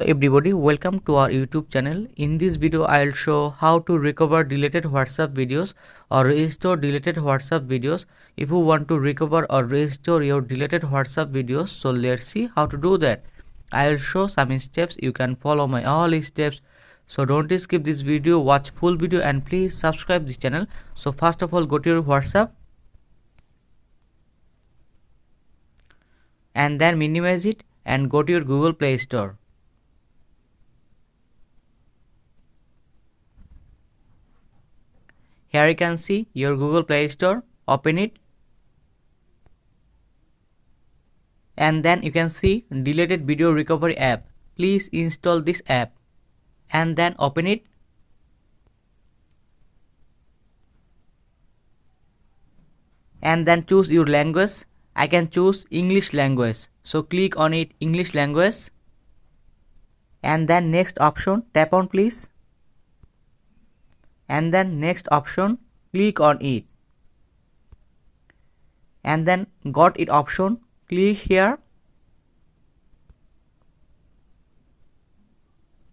everybody, welcome to our YouTube channel. In this video I'll show how to recover deleted WhatsApp videos or restore deleted WhatsApp videos. If you want to recover or restore your deleted WhatsApp videos, so let's see how to do that. I'll show some steps. You can follow my all steps, so don't skip this video, watch full video and please subscribe this channel. So first of all, go to your WhatsApp and then minimize it and go to your Google Play Store. Here you can see your Google Play Store. Open it and then you can see deleted video recovery app. Please install this app and then open it. And then choose your language. I can choose English language, so click on it, English language, and then next option, tap on please, and then next option, click on it, and then got it option, click here,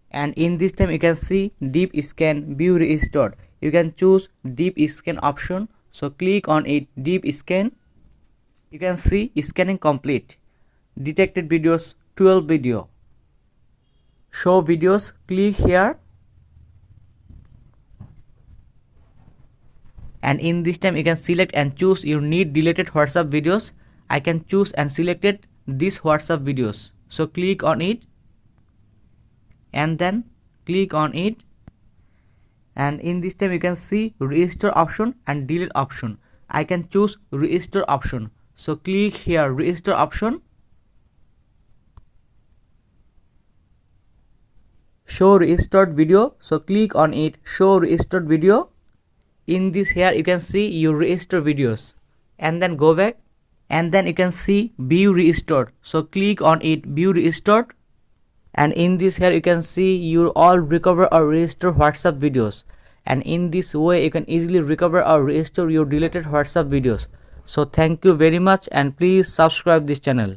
and in this time you can see deep scan view restored. You can choose deep scan option, so click on it, deep scan. You can see scanning complete. Detected videos 12 video. Show videos, click here. And in this time you can select and choose your need deleted WhatsApp videos. I can choose and selected this WhatsApp videos. So click on it and then click on it. And in this time you can see restore option and delete option. I can choose restore option. So click here, restore option. Show restored video. So click on it, show restored video. In this here you can see your restored videos. And then go back. And then you can see view restored. So click on it, view restored. And in this here you can see your all recover or restore WhatsApp videos. And in this way you can easily recover or restore your deleted WhatsApp videos. So thank you very much and please subscribe this channel.